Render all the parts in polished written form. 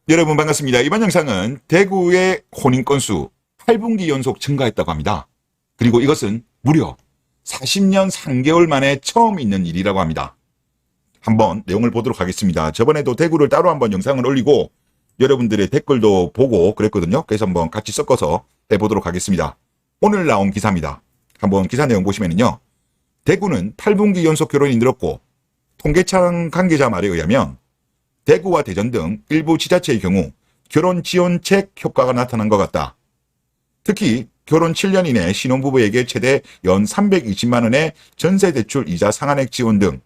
여러분 반갑습니다. 이번 영상은 대구의 혼인 건수 8분기 연속 증가했다고 합니다. 그리고 이것은 무려 40년 3개월 만에 처음 있는 일이라고 합니다. 한번 내용을 보도록 하겠습니다. 저번에도 대구를 따로 한번 영상을 올리고 여러분들의 댓글도 보고 그랬거든요. 그래서 한번 같이 섞어서 해보도록 하겠습니다. 오늘 나온 기사입니다. 한번 기사 내용 보시면요. 대구는 8분기 연속 결혼이 늘었고 통계청 관계자 말에 의하면 대구와 대전 등 일부 지자체의 경우 결혼 지원책 효과가 나타난 것 같다. 특히 결혼 7년 이내 신혼부부에게 최대 연 320만 원의 전세대출 이자 상한액 지원 등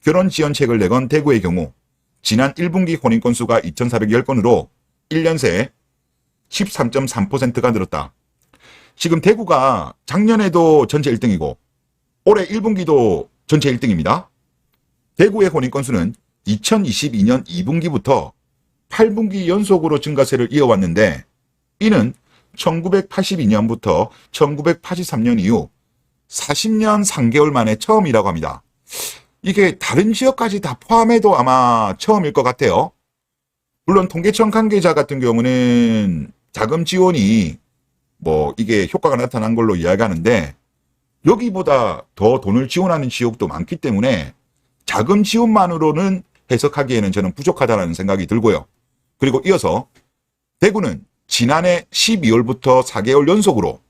결혼 지원책을 내건 대구의 경우 지난 1분기 혼인 건수가 2,410건으로 1년 새 13.3%가 늘었다. 지금 대구가 작년에도 전체 1등이고 올해 1분기도 전체 1등입니다. 대구의 혼인 건수는 2022년 2분기부터 8분기 연속으로 증가세를 이어왔는데 이는 1982년부터 1983년 이후 40년 3개월 만에 처음이라고 합니다. 이게 다른 지역까지 다 포함해도 아마 처음일 것 같아요. 물론 통계청 관계자 같은 경우는 자금 지원이 이게 효과가 나타난 걸로 이야기하는데 여기보다 더 돈을 지원하는 지역도 많기 때문에 자금 지원만으로는 해석하기에는 저는 부족하다는 생각이 들고요. 그리고 이어서 대구는 지난해 12월부터 4개월 연속으로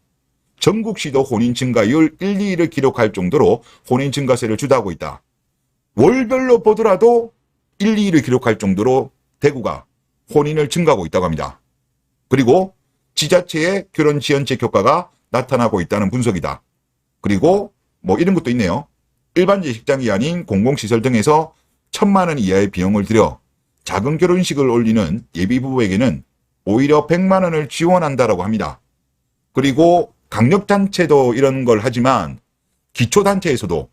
전국시도 혼인 증가율 1, 2위를 기록할 정도로 혼인 증가세를 주도하고 있다. 월별로 보더라도 1, 2위를 기록할 정도로 대구가 혼인을 증가하고 있다고 합니다. 그리고 지자체의 결혼 지원책 효과가 나타나고 있다는 분석이다. 그리고 이런 것도 있네요. 일반적 식장이 아닌 공공시설 등에서 1,000만 원 이하의 비용을 들여 작은 결혼식을 올리는 예비부부에게는 오히려 100만 원을 지원한다라고 합니다. 그리고 강력단체도 이런 걸 하지만 기초단체에서도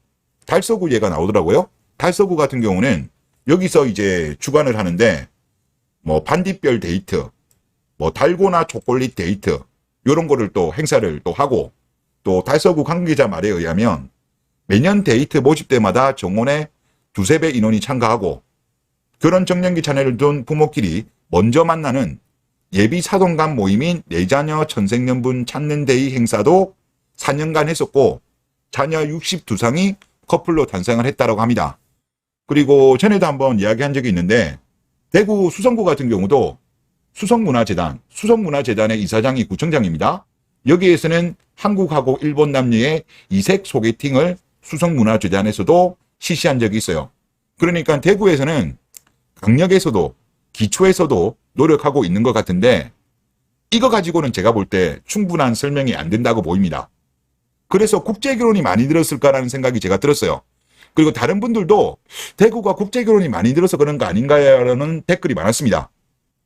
달서구 예가 나오더라고요. 달서구 같은 경우는 여기서 이제 주관을 하는데 반딧별 데이트, 달고나 초콜릿 데이트 이런 거를 또 행사를 또 하고 또 달서구 관계자 말에 의하면 매년 데이트 모집 때마다 정원에 두세 배 인원이 참가하고 결혼 정년기 자녀를 둔 부모끼리 먼저 만나는 예비 사돈간 모임인 내 자녀 천생연분 찾는 데이 행사도 4년간 했었고 자녀 62상이 커플로 탄생을 했다고 합니다. 그리고 전에도 한번 이야기한 적이 있는데 대구 수성구 같은 경우도 수성문화재단의 이사장이 구청장입니다. 여기에서는 한국하고 일본 남녀의 이색 소개팅을 수성문화재단에서도 실시한 적이 있어요. 그러니까 대구에서는 강력에서도 기초에서도 노력하고 있는 것 같은데 이거 가지고는 제가 볼 때 충분한 설명이 안 된다고 보입니다. 그래서 국제결혼이 많이 늘었을까라는 생각이 제가 들었어요. 그리고 다른 분들도 대구가 국제결혼이 많이 늘어서 그런 거 아닌가라는 댓글이 많았습니다.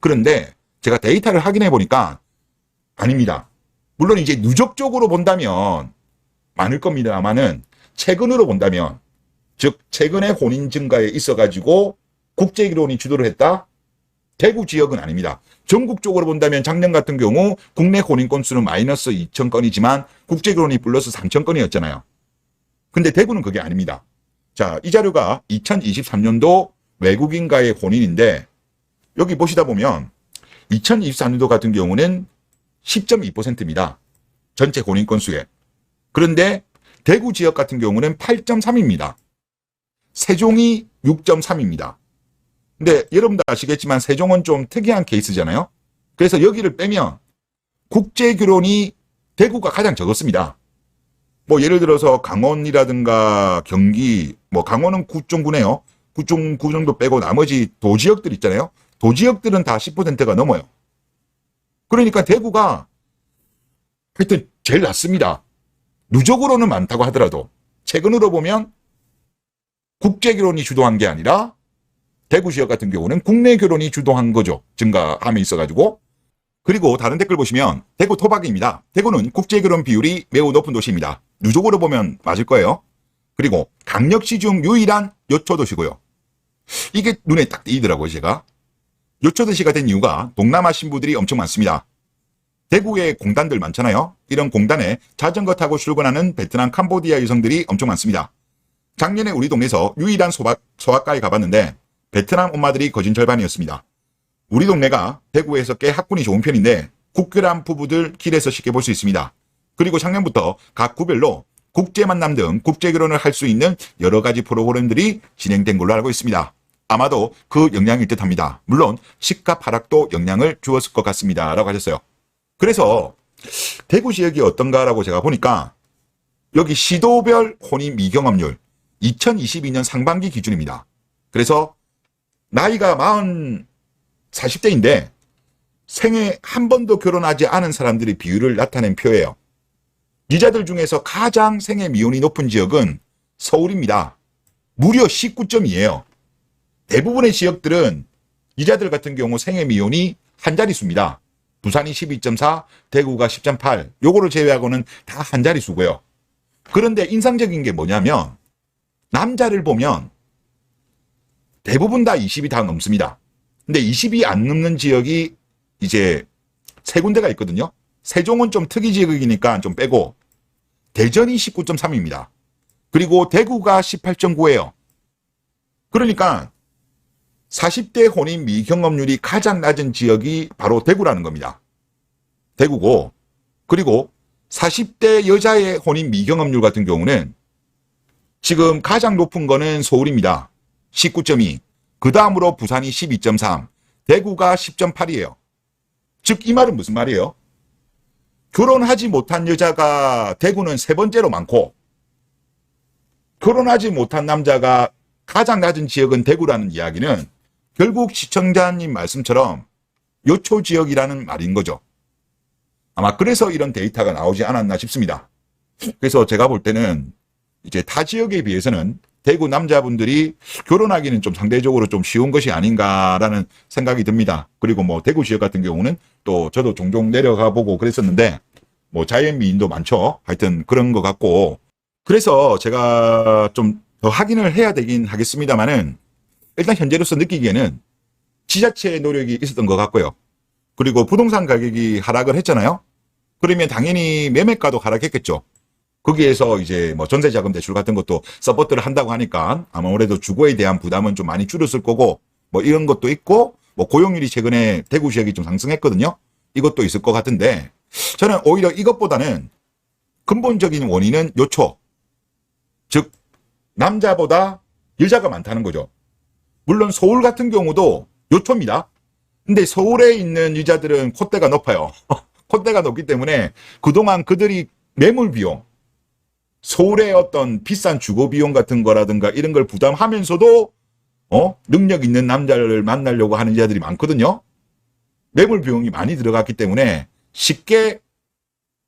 그런데 제가 데이터를 확인해 보니까 아닙니다. 물론 이제 누적적으로 본다면 많을 겁니다만은 최근으로 본다면 즉 최근에 혼인 증가에 있어가지고 국제결혼이 주도를 했다? 대구 지역은 아닙니다. 전국적으로 본다면 작년 같은 경우 국내 혼인 건수는 마이너스 2,000건이지만 국제결혼이 플러스 3,000건이었잖아요. 근데 대구는 그게 아닙니다. 자, 이 자료가 2023년도 외국인과의 혼인인데 여기 보시다 보면 2024년도 같은 경우는 10.2%입니다. 전체 혼인 건수에. 그런데 대구 지역 같은 경우는 8.3입니다. 세종이 6.3입니다. 근데 여러분도 아시겠지만 세종은 좀 특이한 케이스잖아요. 그래서 여기를 빼면 국제결혼이 대구가 가장 적었습니다. 예를 들어서 강원이라든가 경기, 강원은 9.9네요. 9.9 정도 빼고 나머지 도지역들 있잖아요. 도지역들은 다 10%가 넘어요. 그러니까 대구가 하여튼 제일 낮습니다. 누적으로는 많다고 하더라도 최근으로 보면 국제결혼이 주도한 게 아니라 대구 지역 같은 경우는 국내 결혼이 주도한 거죠. 증가함에 있어가지고. 그리고 다른 댓글 보시면 대구 토박이입니다. 대구는 국제결혼 비율이 매우 높은 도시입니다. 누적으로 보면 맞을 거예요. 그리고 강력시 중 유일한 요초도시고요. 이게 눈에 딱 띄더라고요, 제가. 요초도시가 된 이유가 동남아 신부들이 엄청 많습니다. 대구에 공단들 많잖아요. 이런 공단에 자전거 타고 출근하는 베트남, 캄보디아 여성들이 엄청 많습니다. 작년에 우리 동네에서 유일한 소아과에 가봤는데 베트남 엄마들이 거진 절반이었습니다. 우리 동네가 대구에서 꽤 학군이 좋은 편인데 국결한 부부들 길에서 쉽게 볼 수 있습니다. 그리고 작년부터 각 구별로 국제만남 등 국제결혼을 할 수 있는 여러 가지 프로그램들이 진행된 걸로 알고 있습니다. 아마도 그 영향일 듯합니다. 물론 시가 하락도 영향을 주었을 것 같습니다. 라고 하셨어요. 그래서 대구 지역이 어떤가라고 제가 보니까 여기 시도별 혼인 미경합률 2022년 상반기 기준입니다. 그래서 나이가 40대인데 생애 한 번도 결혼하지 않은 사람들의 비율을 나타낸 표예요. 이자들 중에서 가장 생애 미혼이 높은 지역은 서울입니다. 무려 19점이에요. 대부분의 지역들은 이자들 같은 경우 생애 미혼이 한 자릿수입니다. 부산이 12.4, 대구가 10.8, 요거를 제외하고는 다 한 자릿수고요. 그런데 인상적인 게 뭐냐면 남자를 보면 대부분 다 20이 다 넘습니다. 근데 20이 안 넘는 지역이 이제 세 군데가 있거든요. 세종은 좀 특이 지역이니까 좀 빼고 대전이 19.3입니다. 그리고 대구가 18.9예요. 그러니까 40대 혼인 미경험률이 가장 낮은 지역이 바로 대구라는 겁니다. 대구고, 그리고 40대 여자의 혼인 미경험률 같은 경우는 지금 가장 높은 거는 서울입니다. 19.2. 그 다음으로 부산이 12.3, 대구가 10.8이에요. 즉 이 말은 무슨 말이에요? 결혼하지 못한 여자가 대구는 세 번째로 많고 결혼하지 못한 남자가 가장 낮은 지역은 대구라는 이야기는 결국 시청자님 말씀처럼 요초 지역이라는 말인 거죠. 아마 그래서 이런 데이터가 나오지 않았나 싶습니다. 그래서 제가 볼 때는 이제 타 지역에 비해서는 대구 남자분들이 결혼하기는 좀 상대적으로 좀 쉬운 것이 아닌가라는 생각이 듭니다. 그리고 뭐 대구 지역 같은 경우는 또 저도 종종 내려가 보고 그랬었는데 뭐 자연미인도 많죠. 하여튼 그런 것 같고 그래서 제가 좀 더 확인을 해야 되긴 하겠습니다만은 일단 현재로서 느끼기에는 지자체의 노력이 있었던 것 같고요. 그리고 부동산 가격이 하락을 했잖아요. 그러면 당연히 매매가도 하락했겠죠. 거기에서 이제 뭐 전세자금 대출 같은 것도 서포트를 한다고 하니까 아무래도 주거에 대한 부담은 좀 많이 줄었을 거고 뭐 이런 것도 있고 뭐 고용률이 최근에 대구 지역이 좀 상승했거든요. 이것도 있을 것 같은데 저는 오히려 이것보다는 근본적인 원인은 요초. 즉 남자보다 여자가 많다는 거죠. 물론 서울 같은 경우도 요초입니다. 근데 서울에 있는 여자들은 콧대가 높아요. 콧대가 높기 때문에 그동안 그들이 매물 비용, 서울의 어떤 비싼 주거 비용 같은 거라든가 이런 걸 부담하면서도 능력 있는 남자를 만나려고 하는 여자들이 많거든요. 매물 비용이 많이 들어갔기 때문에 쉽게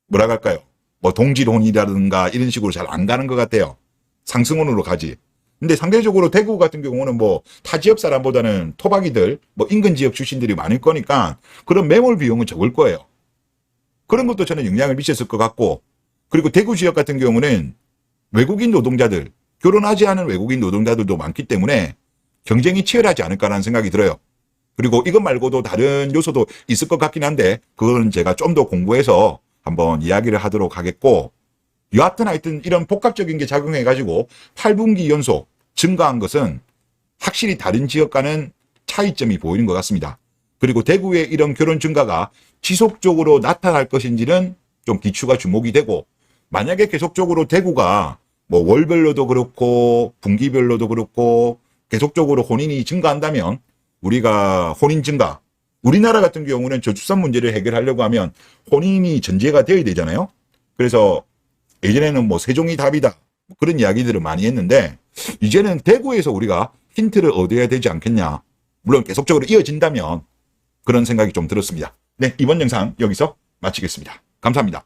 뭐라 할까요? 뭐 동질혼이라든가 이런 식으로 잘 안 가는 것 같아요. 상승혼으로 가지. 근데 상대적으로 대구 같은 경우는 뭐 타 지역 사람보다는 토박이들, 뭐 인근 지역 출신들이 많을 거니까 그런 매몰 비용은 적을 거예요. 그런 것도 저는 영향을 미쳤을 것 같고 그리고 대구 지역 같은 경우는 외국인 노동자들, 결혼하지 않은 외국인 노동자들도 많기 때문에 경쟁이 치열하지 않을까라는 생각이 들어요. 그리고 이것 말고도 다른 요소도 있을 것 같긴 한데 그건 제가 좀 더 공부해서 한번 이야기를 하도록 하겠고 여하튼 하여튼 이런 복합적인 게 작용해가지고 8분기 연속 증가한 것은 확실히 다른 지역과는 차이점이 보이는 것 같습니다. 그리고 대구의 이런 결혼 증가가 지속적으로 나타날 것인지는 좀 기추가 주목이 되고 만약에 계속적으로 대구가 뭐 월별로도 그렇고 분기별로도 그렇고 계속적으로 혼인이 증가한다면 우리가 혼인 증가 우리나라 같은 경우는 저출산 문제를 해결하려고 하면 혼인이 전제가 되어야 되잖아요. 그래서 예전에는 뭐 세종이 답이다 그런 이야기들을 많이 했는데 이제는 대구에서 우리가 힌트를 얻어야 되지 않겠냐. 물론 계속적으로 이어진다면 그런 생각이 좀 들었습니다. 네, 이번 영상 여기서 마치겠습니다. 감사합니다.